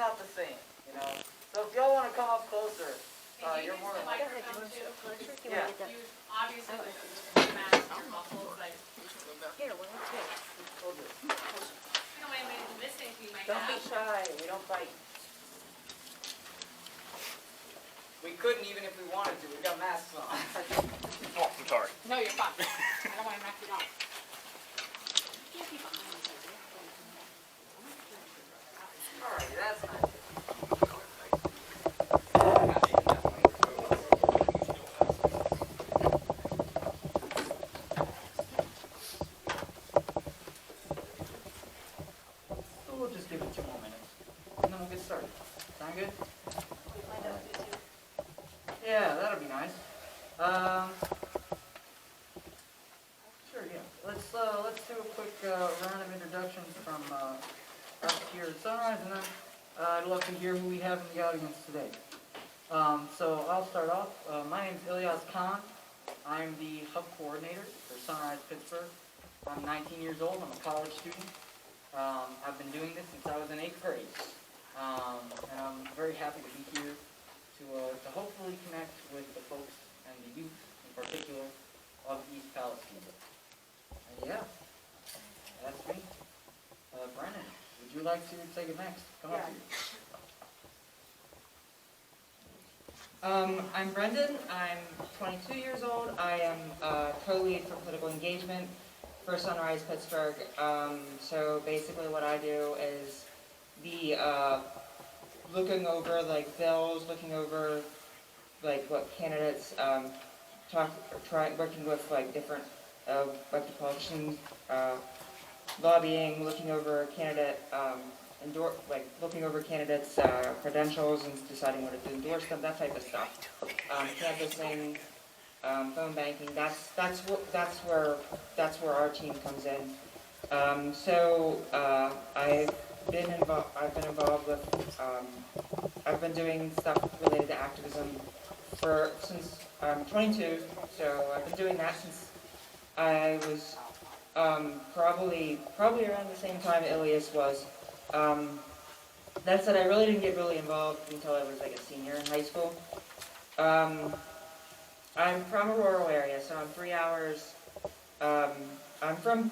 not the same, you know. So if y'all want to come up closer, you're more than welcome. Yeah. You obviously mask your muscles, like. Here, one more too. We'll do. You know, I may miss anything you might Don't be have. shy, we don't bite. We couldn't even if we wanted to. We got masks on. Oh, I'm sorry. No, you're fine. I don't want to knock you down. Alrighty, that's nice. So we'll just give it 2 more minutes, and then we'll get started. Sound good? Yeah, that'll be nice. Sure, yeah. Let's do a quick round of introductions from us here at Sunrise, and then I'd love to hear who we have in the audience today. So I'll start off. My name's Ilyas Khan. I'm the hub coordinator for Sunrise Pittsburgh. I'm 19 years old. I'm a college student. I've been doing this since I was in 8th grade. And I'm very happy to be here to hopefully connect with the folks and the youth in particular of East Palestine. And yeah, that's me. Brennan, would you like to take it next? Come up here. I'm Brendan. I'm 22 years old. I am co-lead for political engagement for Sunrise Pittsburgh. So basically what I do is the looking over bills, looking over what candidates working with different elected politicians, lobbying, looking over candidate looking over candidates' credentials and deciding whether to endorse them, that type of stuff. Canvassing, phone banking. That's where our team comes in. I've been doing stuff related to activism since I'm 22. So I've been doing that since I was probably around the same time Ilyas was. That said, I really didn't get really involved until I was a senior in high school. I'm from a rural area, so I'm 3 hours. I'm from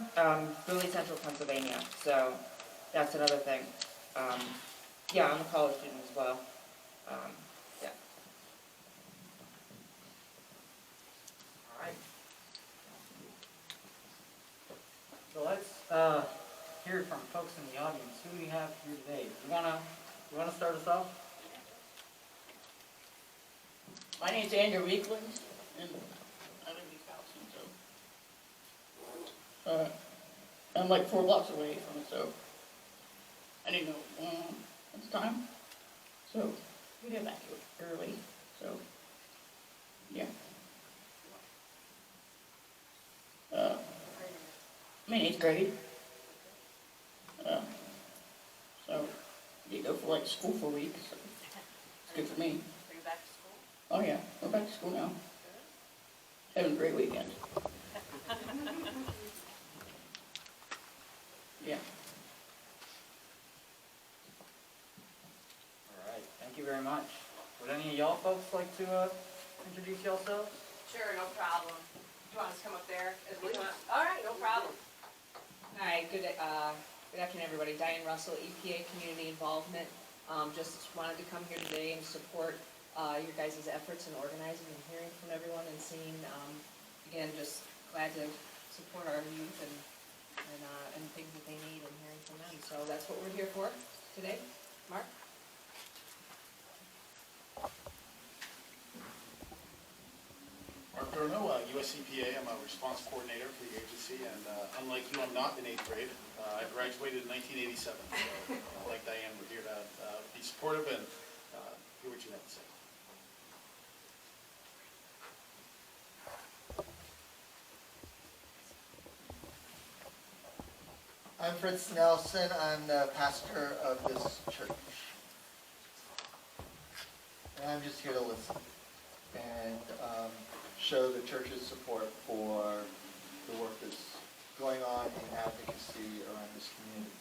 really central Pennsylvania, so that's another thing. Yeah, I'm a college student as well. Yeah. All right. So let's hear from folks in the audience. Who do we have here today? You wanna start us off? My name's Andrew Weekland, and I live in East Palestine, so I'm 4 blocks away from it, so I didn't know at the time. So we got back to it early, so yeah. I'm in 8th grade. So you go for school for a week, so it's good for me. Are you back to school? Oh yeah, we're back to school now. Having a great weekend. Yeah. All right. Thank you very much. Would any of y'all folks like to introduce yourselves? Sure, no problem. Do you want us to come up there? All right, no problem. Hi, good afternoon, everybody. Diane Russell, EPA Community Involvement. Just wanted to come here today and support your guys' efforts in organizing and hearing from everyone and seeing, again, just glad to support our youth and things that they need and hearing from them. So that's what we're here for today. Mark? Mark Durno, USCPA. I'm a response coordinator for the agency, and unlike you, I'm not in 8th grade. I graduated in 1987, so like Diane, we're here to be supportive and hear what you have to say. I'm Fritz Nelson. I'm the pastor of this church. And I'm just here to listen and show the church's support for the work that's going on in advocacy around this community.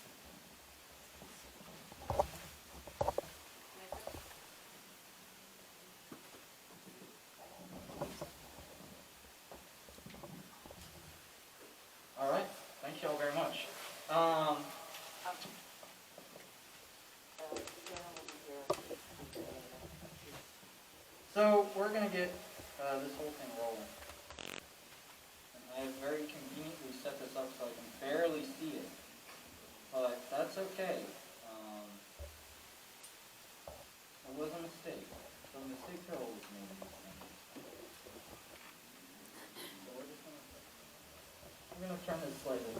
turn this slightly.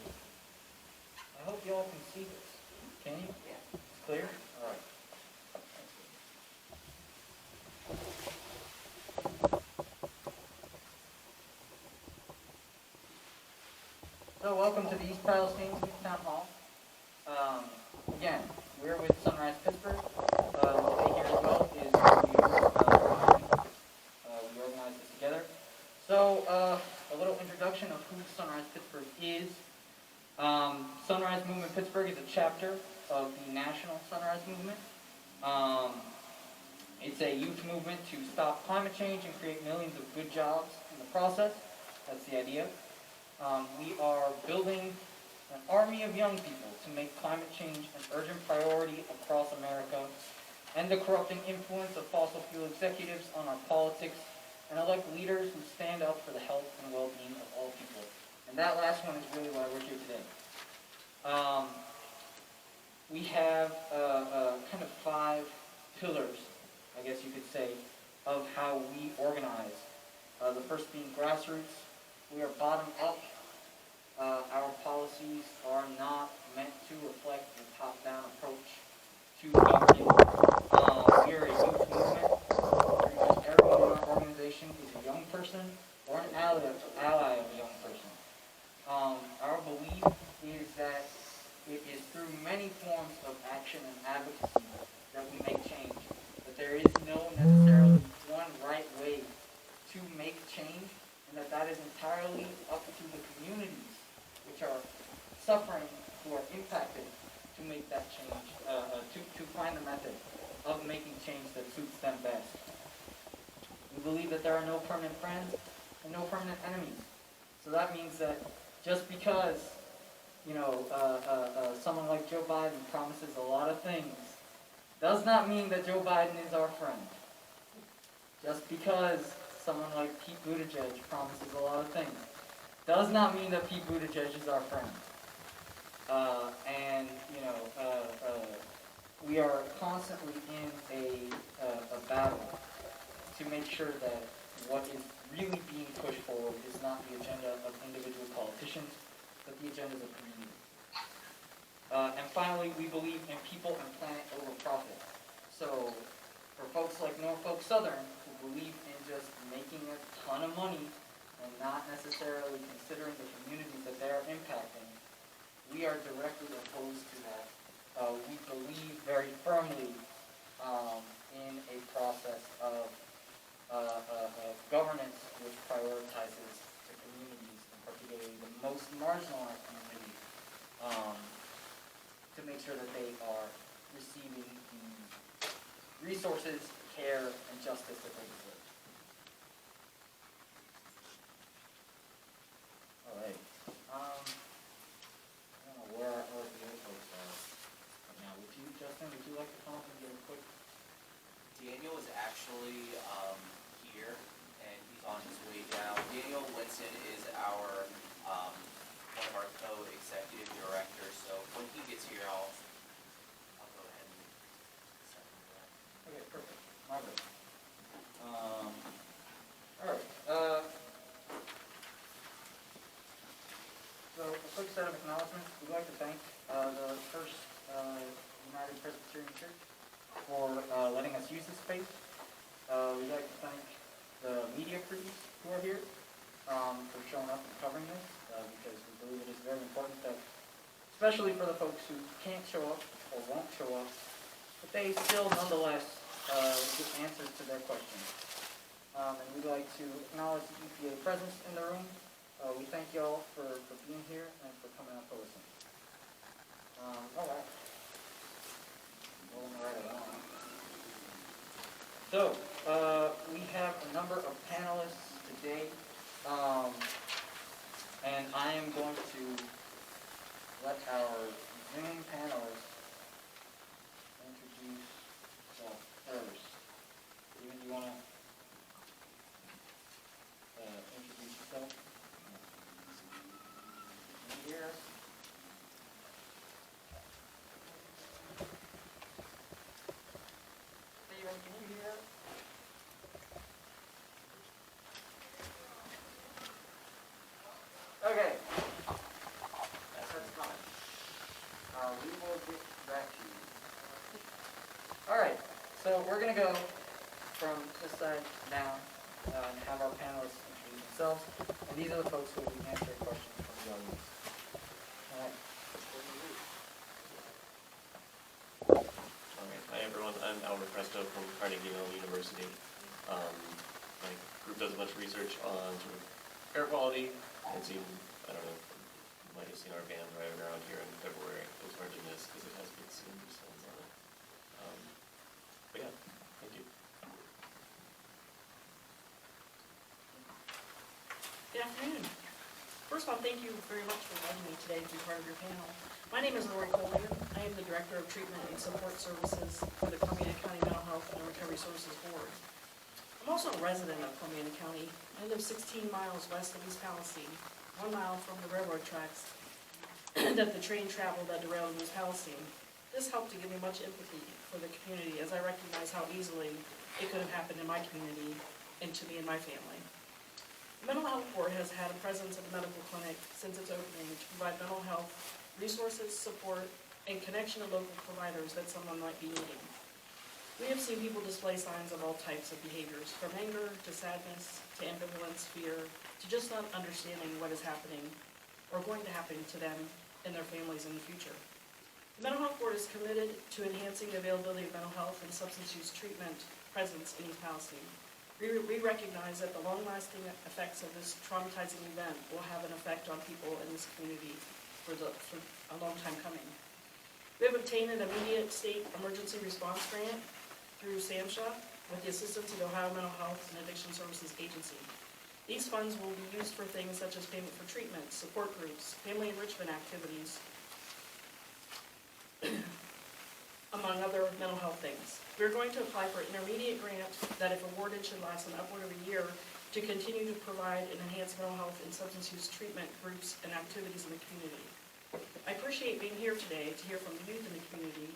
I hope you all can see this. Can you? Yeah. It's clear? All right. So welcome to the East Palestine Youth Town Hall. Again, we're with Sunrise Pittsburgh. What they here as well is we organized this together. So a little introduction of who Sunrise Pittsburgh is. Sunrise Movement Pittsburgh is a chapter of the National Sunrise Movement. It's a youth movement to stop climate change and create millions of good jobs in the process. That's the idea. We are building an army of young people to make climate change an urgent priority across America, end the corrupting influence of fossil fuel executives on our politics, and elect leaders who stand up for the health and well-being of all people. And that last one is really why we're here today. We have kind of 5 pillars, I guess you could say, of how we organize. The first being grassroots. We are bottom up. Our policies are not meant to reflect a top-down approach to government. We are a youth movement. Pretty much everyone in our organization is a young person or an ally of a young person. Our belief is that it is through many forms of action and advocacy that we make change. That there is no necessarily one right way to make change, and that is entirely up to the communities which are suffering, who are impacted, to make that change, to find the method of making change that suits them best. We believe that there are no permanent friends and no permanent enemies. So that means that just because, someone like Joe Biden promises a lot of things, does not mean that Joe Biden is our friend. Just because someone like Pete Buttigieg promises a lot of things, does not mean that Pete Buttigieg is our friend. We are constantly in a battle to make sure that what is really being pushed forward is not the agenda of individual politicians, but the agendas of community. And finally, we believe in people and planet over profit. So, for folks like Norfolk Southern, who believe in just making a ton of money and not necessarily considering the communities that they're impacting, we are directly opposed to that. We believe very firmly in a process of governance which prioritizes the communities, and particularly the most marginalized communities, to make sure that they are receiving the resources, care, and justice that they deserve. All right. I don't know where the other folks are right now. Justin, would you like to come up and give a quick? Daniel is actually here, and he's on his way down. Daniel Winston is our one of our co-executive directors. So when he gets here, I'll go ahead and send him around. Okay, perfect. Margaret. All right. So a quick set of acknowledgments. We'd like to thank the First United Presbyterian Church for letting us use this space. We'd like to thank the media crews who are here for showing up and covering this, because we believe it is very important that, especially for the folks who can't show up or won't show up, but they still nonetheless get answers to their questions. And we'd like to acknowledge the EPA presence in the room. We thank y'all for being here and for coming out to listen. All right. Rolling right along. So, we have a number of panelists today, and I am going to let our Zoom panelists introduce themselves first. Steven, do you want to introduce yourself? Can you hear us? Steven, can you hear us? Okay. We will get back to you. All right, so we're gonna go from this side down and have our panelists introduce themselves. And these are the folks who will be answering questions from the audience. All right. Alright, hi everyone, I'm Albert Presto from Carnegie Mellon University. My group does a bunch of research on sort of air quality and seen, I don't know, you might have seen our van driving around here in February. It was hard to miss because it has big cinder stones on it. But yeah, thank you. Good afternoon. First of all, thank you very much for inviting me today to be part of your panel. My name is Lori Collier. I am the Director of Treatment and Support Services for the Columbiana County Mental Health and Recovery Services Board. I'm also a resident of Columbiana County. I live 16 miles west of East Palestine, 1 mile from the railroad tracks that the train traveled that derailed in East Palestine. This helped to give me much empathy for the community as I recognize how easily it could have happened in my community and to me and my family. The Mental Health Board has had a presence at the medical clinic since its opening to provide mental health resources, support, and connection to local providers that someone might be needing. We have seen people display signs of all types of behaviors, from anger to sadness to ambivalence, fear, to just not understanding what is happening or going to happen to them and their families in the future. The Mental Health Board is committed to enhancing the availability of mental health and substance use treatment presence in East Palestine. We recognize that the long-lasting effects of this traumatizing event will have an effect on people in this community for a long time coming. We have obtained an immediate state emergency response grant through SAMHSA with the assistance of the Ohio Mental Health and Addiction Services Agency. These funds will be used for things such as payment for treatment, support groups, family enrichment activities, among other mental health things. We're going to apply for an intermediate grant that, if awarded, should last an upward of a year to continue to provide and enhance mental health and substance use treatment groups and activities in the community. I appreciate being here today to hear from the youth in the community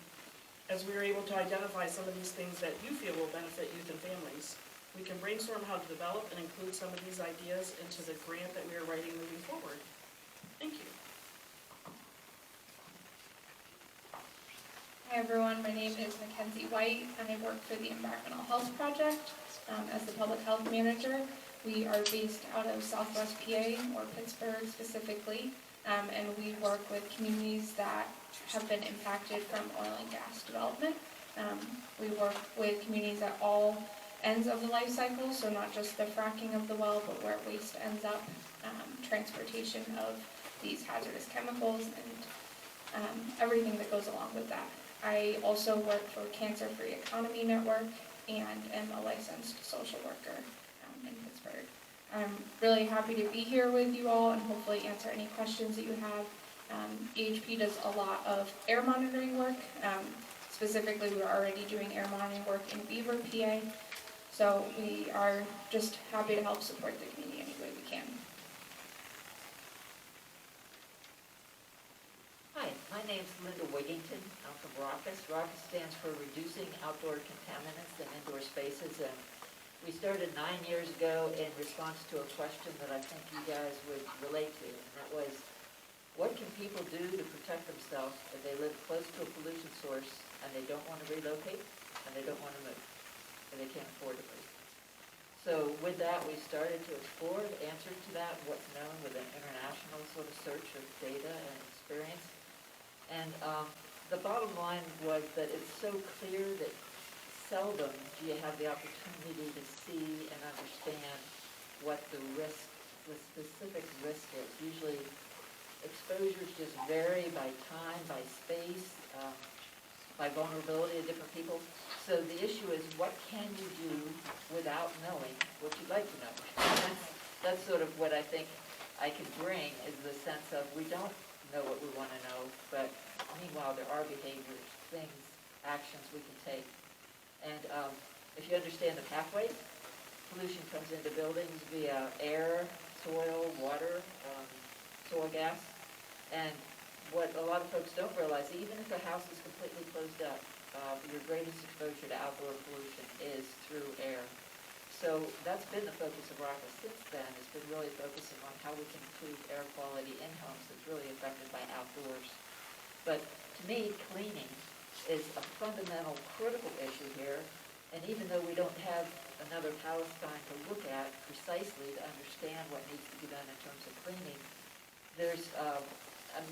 as we are able to identify some of these things that you feel will benefit youth and families. We can brainstorm how to develop and include some of these ideas into the grant that we are writing moving forward. Thank you. Hi everyone, my name is Mackenzie White and I work for the Environmental Health Project as the Public Health Manager. We are based out of Southwest PA, or Pittsburgh specifically, and we work with communities that have been impacted from oil and gas development. We work with communities at all ends of the life cycle, so not just the fracking of the well, but where waste ends up, transportation of these hazardous chemicals, and everything that goes along with that. I also work for Cancer Free Economy Network and am a licensed social worker in Pittsburgh. I'm really happy to be here with you all and hopefully answer any questions that you have. EHP does a lot of air monitoring work. Specifically, we're already doing air monitoring work in Beaver, PA. So we are just happy to help support the community any way we can. Hi, my name's Linda Wigington. I'm from ROCUS. ROCUS stands for Reducing Outdoor Contaminants in Indoor Spaces. And we started 9 years ago in response to a question that I think you guys would relate to. And that was, what can people do to protect themselves if they live close to a pollution source and they don't want to relocate and they don't want to move and they can't afford to move? So with that, we started to explore the answer to that, what's known with an international sort of search of data and experience. And the bottom line was that it's so clear that seldom do you have the opportunity to see and understand what the risk, the specific risk is. Usually exposures just vary by time, by space, by vulnerability of different people. So the issue is, what can you do without knowing what you'd like to know? That's sort of what I think I can bring, is the sense of we don't know what we want to know, but meanwhile there are behaviors, things, actions we can take. And if you understand the pathways, pollution comes into buildings via air, soil, water, soil gas. And what a lot of folks don't realize, even if a house is completely closed up, your greatest exposure to outdoor pollution is through air. So that's been the focus of ROCUS since then, has been really focusing on how we can improve air quality in homes that's really affected by outdoors. But to me, cleaning is a fundamental, critical issue here. And even though we don't have another Palestine to look at precisely to understand what needs to be done in terms of cleaning, there's an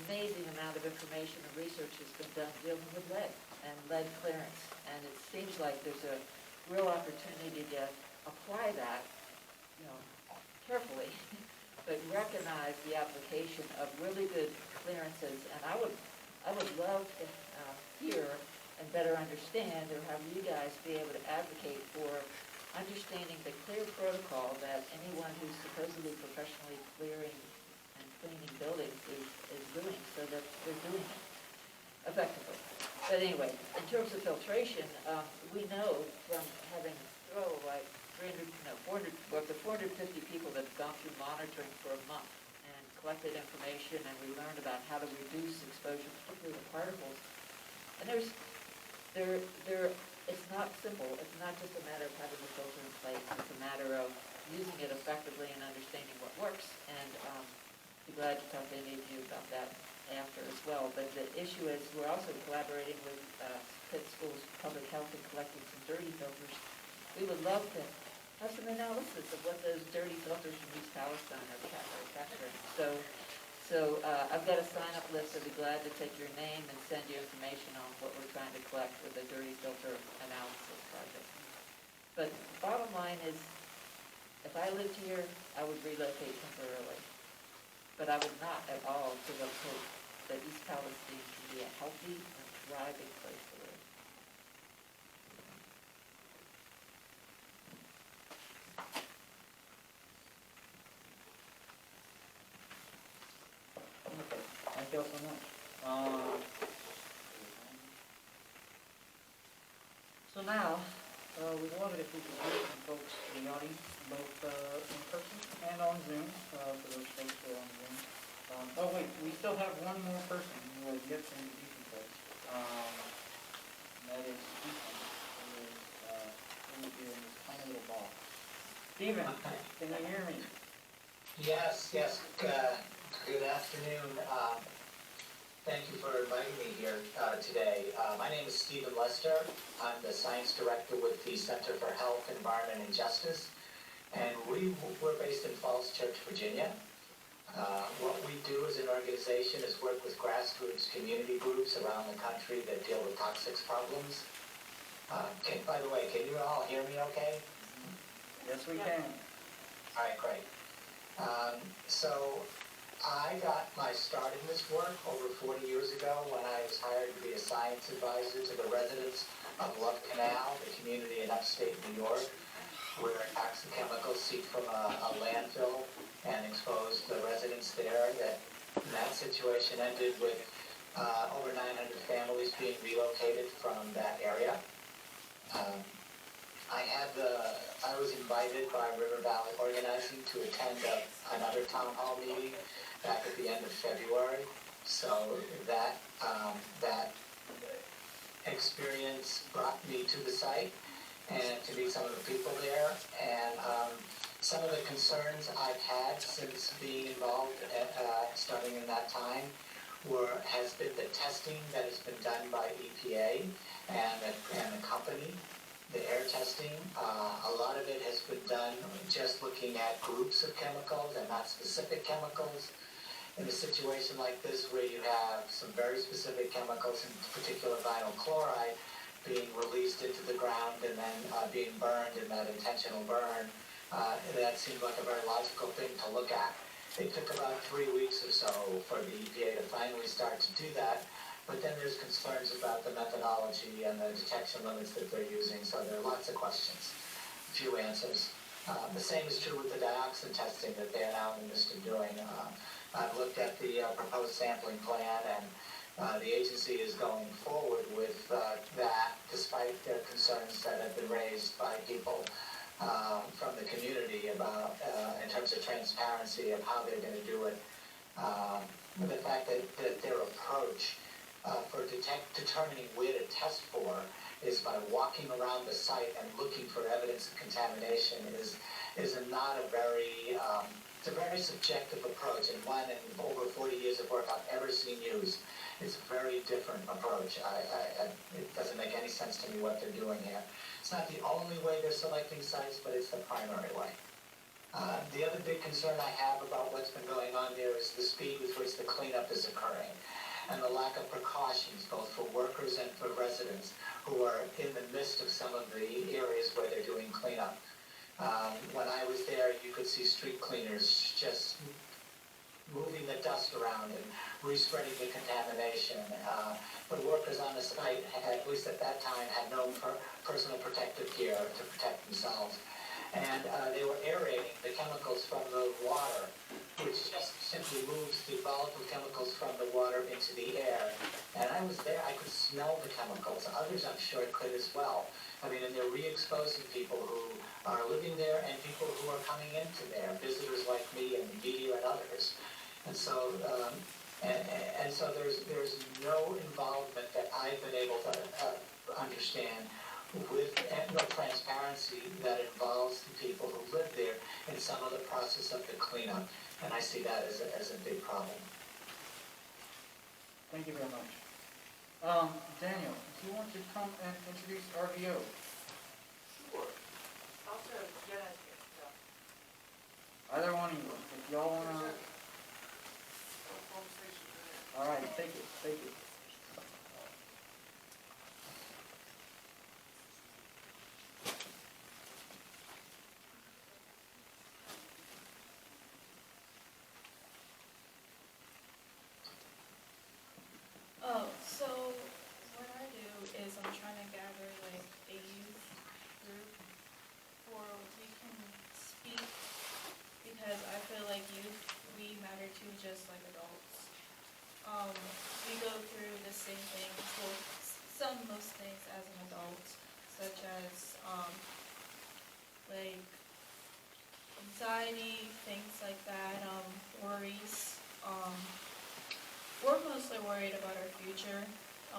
amazing amount of information and research has been done dealing with lead and lead clearance. And it seems like there's a real opportunity to apply that, carefully, but recognize the application of really good clearances. And I would love to hear and better understand, or have you guys be able to advocate for understanding the clear protocol that anyone who's supposedly professionally clearing and cleaning buildings is doing, so that they're doing it effectively. But anyway, in terms of filtration, we know from having, like 450 people that have gone through monitoring for a month and collected information, and we learned about how to reduce exposure, particularly to particles. And it's not simple. It's not just a matter of having the filter in place. It's a matter of using it effectively and understanding what works. And be glad to talk to any of you about that after as well. But the issue is we're also collaborating with Pitt Schools Public Health and collecting some dirty filters. We would love to have some analysis of what those dirty filters from East Palestine are capturing. So I've got a sign-up list. I'd be glad to take your name and send you information on what we're trying to collect with the dirty filter analysis project. But bottom line is, if I lived here, I would relocate temporarily. But I would not at all give up hope that East Palestine can be a healthy and thriving place to live. Okay, thank you all so much. So now, we'd love it if we could hear from folks in the audience, both in person and on Zoom, for those folks who are on Zoom. Oh wait, we still have one more person who has yet to introduce themselves. And that is Stephen, who is here in this tiny little box. Stephen, can you hear me? Yes, good afternoon. Thank you for inviting me here today. My name is Stephen Lester. I'm the Science Director with the Center for Health, Environment, and Justice, and we're based in Falls Church, Virginia. What we do as an organization is work with grassroots community groups around the country that deal with toxics problems. By the way, can you all hear me okay? Yes, we can. All right, great. So I got my start in this work over 40 years ago when I was hired to be a science advisor to the residents of Love Canal, the community in upstate New York, where toxic chemicals seep from a landfill and exposed the residents there. That situation ended with over 900 families being relocated from that area. I was invited by River Valley Organizing to attend another town hall meeting back at the end of February. So that experience brought me to the site and to meet some of the people there. And some of the concerns I've had since being involved, starting in that time, has been the testing that has been done by EPA and the company. The air testing, a lot of it has been done just looking at groups of chemicals and not specific chemicals. In a situation like this where you have some very specific chemicals, in particular vinyl chloride, being released into the ground and then being burned in that intentional burn, that seemed like a very logical thing to look at. It took about 3 weeks or so for the EPA to finally start to do that. But then there's concerns about the methodology and the detection limits that they're using, so there are lots of questions, a few answers. The same is true with the dioxin testing that they're now in the midst of doing. I've looked at the proposed sampling plan, and the agency is going forward with that, despite their concerns that have been raised by people from the community about, in terms of transparency of how they're going to do it. The fact that their approach for determining where to test for is by walking around the site and looking for evidence of contamination is not a very It's a very subjective approach, and one in over 40 years of work I've ever seen used. It's a very different approach. It doesn't make any sense to me what they're doing here. It's not the only way they're selecting sites, but it's the primary way. The other big concern I have about what's been going on there is the speed with which the cleanup is occurring and the lack of precautions both for workers and for residents who are in the midst of some of the areas where they're doing cleanup. When I was there, you could see street cleaners just moving the dust around and re-spreading the contamination. But workers on the site, at least at that time, had no personal protective gear to protect themselves. And they were aerating the chemicals from the water, which just simply moves the volatile chemicals from the water into the air. And I was there, I could smell the chemicals. Others, I'm sure, could as well. I mean, and they're re-exposing people who are living there and people who are coming into there, visitors like me and the media and others. And so, so there's no involvement that I've been able to understand with no transparency that involves the people who live there in some of the process of the cleanup. And I see that as a big problem. Thank you very much. Daniel, do you want to come and introduce RVO? Sure. Also, Jenna's here, so. Either one of you, if y'all wanna. All right, take it, take it. Oh, so what I do is I'm trying to gather like a youth group where we can speak, because I feel like youth, we matter too, just like adults. We go through the same things, well, most things as an adult, such as like anxiety, things like that, worries. We're mostly worried about our future,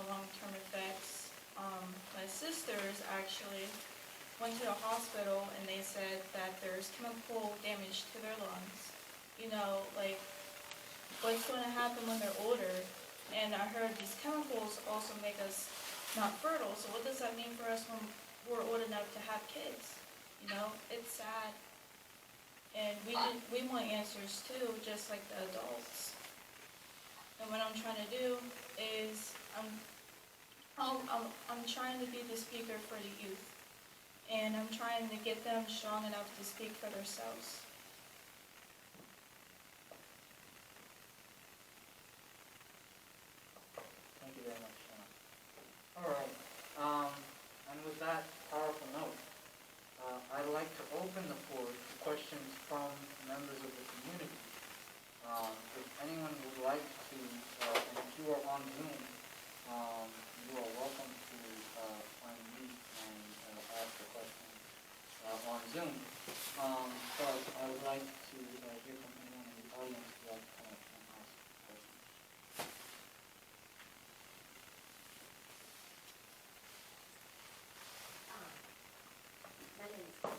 long-term effects. My sisters actually went to the hospital and they said that there's chemical damage to their lungs. You know, like what's going to happen when they're older. And I heard these chemicals also make us not fertile. So what does that mean for us when we're old enough to have kids? You know, it's sad. And we want answers too, just like the adults. And what I'm trying to do is I'm trying to be the speaker for the youth. And I'm trying to get them strong enough to speak for themselves. Thank you very much, Sean. All right, and with that powerful note, I'd like to open the floor to questions from members of the community. If anyone would like to, and if you are on Zoom, you are welcome to unmute and ask a question on Zoom. But I would like to hear from anyone in the audience who would like to come up and ask questions. My name is Paula.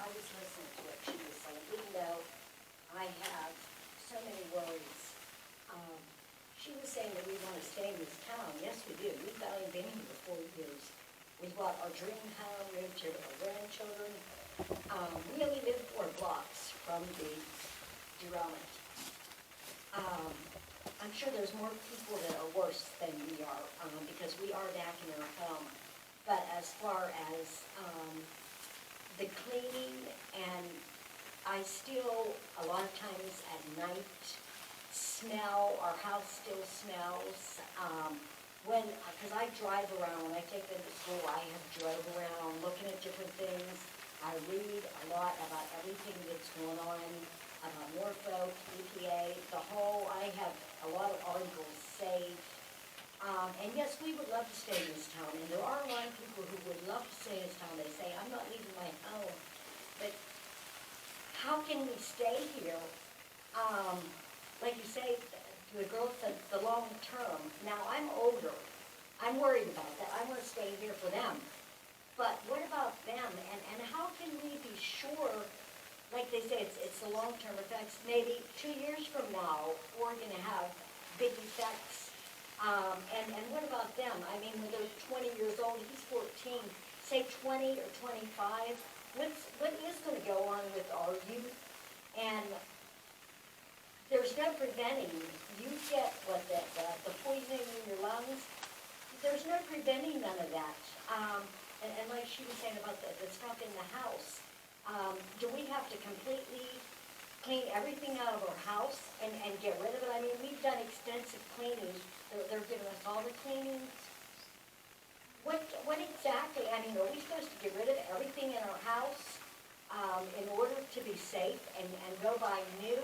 I was listening to what she was saying, even though I have so many worries. She was saying that we want to stay in this town. Yes, we do. We've only been here for 4 years. We bought our dream home, we have our grandchildren. We only live 4 blocks from the derailment. I'm sure there's more people that are worse than we are, because we are back in our home. But as far as the cleaning, and I still, a lot of times at night, smell, our house still smells. Because I drive around, when I take them to school, I have drove around looking at different things. I read a lot about everything that's going on, about Morpho, EPA, I have a lot of articles saved. And yes, we would love to stay in this town, and there are a lot of people who would love to stay in this town. They say, I'm not leaving my home. But how can we stay here? Like you say, the girl said, the long term. Now, I'm older. I'm worried about that. I want to stay here for them. But what about them? And how can we be sure, like they say, it's the long-term effects. Maybe 2 years from now, we're gonna have big effects. And what about them? I mean, when they're 20 years old, he's 14, say 20 or 25, what is gonna go on with our youth? And there's no preventing. You get the poisoning in your lungs. There's no preventing none of that. And like she was saying about the stuff in the house, do we have to completely clean everything out of our house and get rid of it? I mean, we've done extensive cleanings. They're giving us all the cleanings. What exactly, I mean, are we supposed to get rid of everything in our house in order to be safe and go buy new?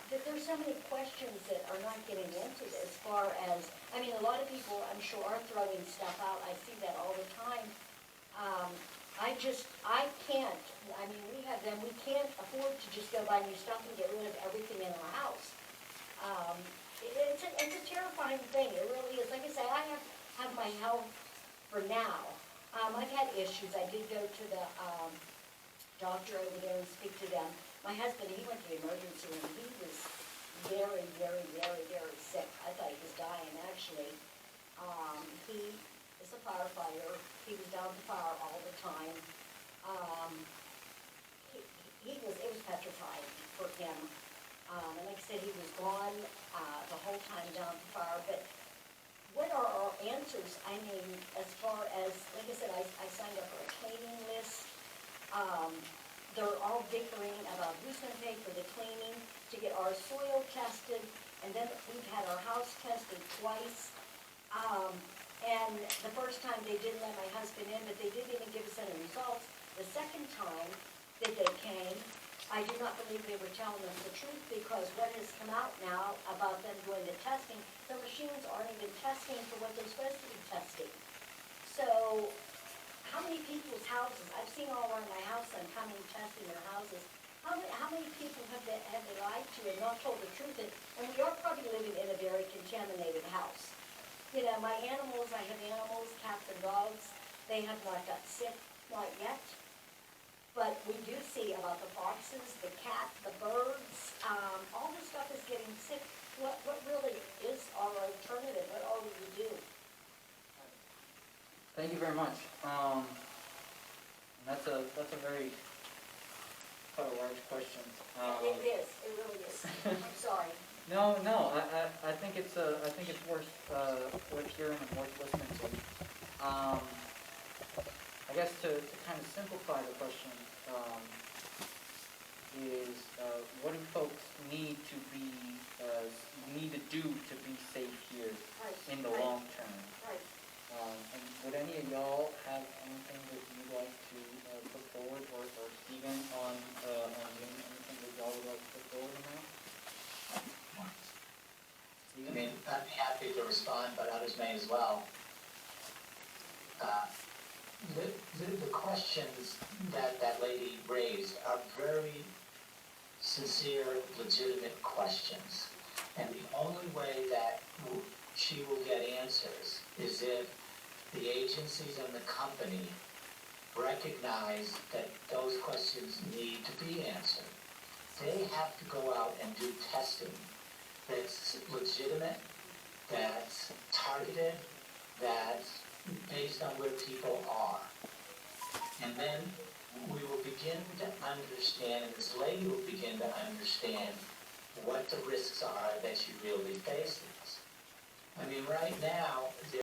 There's so many questions that are not getting answered as far as, I mean, a lot of people, I'm sure, are throwing stuff out. I see that all the time. I can't, I mean, we can't afford to just go buy new stuff and get rid of everything in our house. It's a terrifying thing, it really is. Like I say, I have my health for now. I've had issues. I did go to the doctor over there and speak to them. My husband, he went to the emergency room. He was very, very, very, very sick. I thought he was dying, actually. He is a firefighter. He was down the fire all the time. It was petrifying for him. And like I said, he was gone the whole time down the fire. But what are our answers? I mean, as far as, like I said, I signed up for a cleaning list. They're all bickering about who's going to pay for the cleaning, to get our soil tested, and then we've had our house tested twice. And the first time they didn't let my husband in, but they didn't even give us any results. The second time that they came, I do not believe they were telling us the truth, because what has come out now about them doing the testing, the machines aren't even testing for what they're supposed to be testing. So, how many people's houses, I've seen all around my house them coming testing their houses. How many people have they lied to and not told the truth? And we are probably living in a very contaminated house. You know, my animals, I have animals, cats and dogs. They have not got sick, not yet. But we do see about the foxes, the cat, the birds, all this stuff is getting sick. What really is our alternative? What are we to do? Thank you very much. That's a very, quite a large question. It is, it really is. I'm sorry. No, I think it's worth hearing and worth listening to. I guess to kind of simplify the question, is what do folks need to do to be safe here in the long term? Right. And would any of y'all have anything that you'd like to put forward, or Stephen on Zoom, anything that y'all would like to put forward on that? I mean, I'd be happy to respond, but others may as well. The questions that lady raised are very sincere, legitimate questions. And the only way that she will get answers is if the agencies and the company recognize that those questions need to be answered. They have to go out and do testing that's legitimate, that's targeted, that's based on where people are. And then we will begin to understand, and this lady will begin to understand what the risks are that she really faces. I mean, right now,